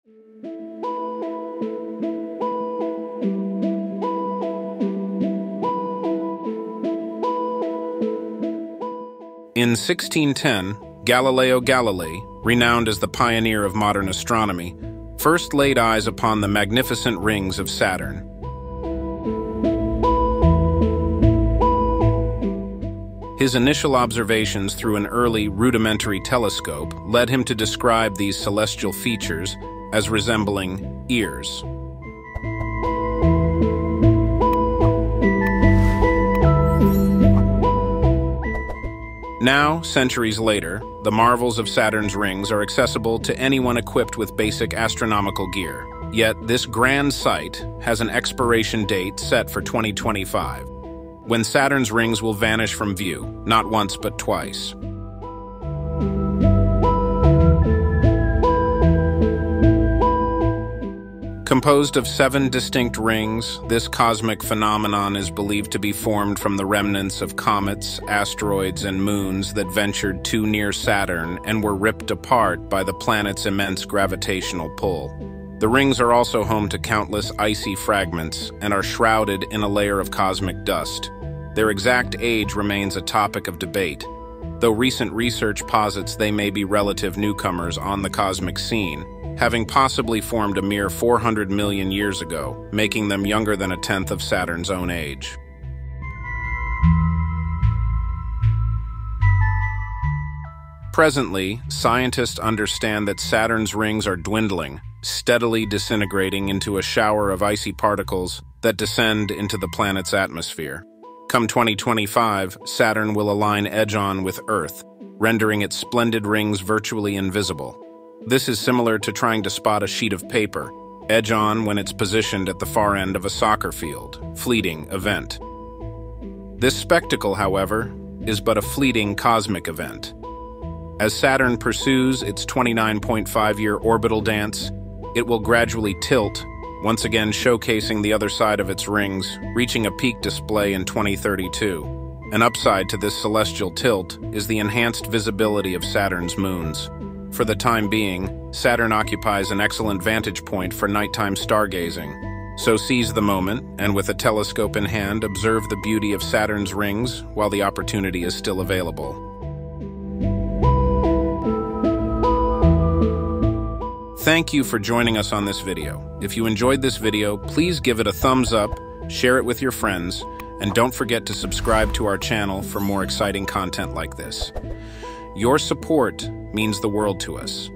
In 1610, Galileo Galilei, renowned as the pioneer of modern astronomy, first laid eyes upon the magnificent rings of Saturn. His initial observations through an early rudimentary telescope led him to describe these celestial features as resembling ears. Now, centuries later, the marvels of Saturn's rings are accessible to anyone equipped with basic astronomical gear. Yet, this grand sight has an expiration date set for 2025, when Saturn's rings will vanish from view, not once but twice. Composed of 7 distinct rings, this cosmic phenomenon is believed to be formed from the remnants of comets, asteroids, and moons that ventured too near Saturn and were ripped apart by the planet's immense gravitational pull. The rings are also home to countless icy fragments and are shrouded in a layer of cosmic dust. Their exact age remains a topic of debate, though recent research posits they may be relative newcomers on the cosmic scene, having possibly formed a mere 400 million years ago, making them younger than a tenth of Saturn's own age. Presently, scientists understand that Saturn's rings are dwindling, steadily disintegrating into a shower of icy particles that descend into the planet's atmosphere. Come 2025, Saturn will align edge-on with Earth, rendering its splendid rings virtually invisible. This is similar to trying to spot a sheet of paper, edge-on when it's positioned at the far end of a soccer field, fleeting event. This spectacle, however, is but a fleeting cosmic event. As Saturn pursues its 29.5-year orbital dance, it will gradually tilt, once again showcasing the other side of its rings, reaching a peak display in 2032. An upside to this celestial tilt is the enhanced visibility of Saturn's moons. For the time being, Saturn occupies an excellent vantage point for nighttime stargazing. So seize the moment, and with a telescope in hand, observe the beauty of Saturn's rings while the opportunity is still available. Thank you for joining us on this video. If you enjoyed this video, please give it a thumbs up, share it with your friends, and don't forget to subscribe to our channel for more exciting content like this. Your support means the world to us.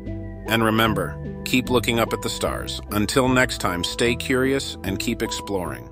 And remember, keep looking up at the stars. Until next time, stay curious and keep exploring.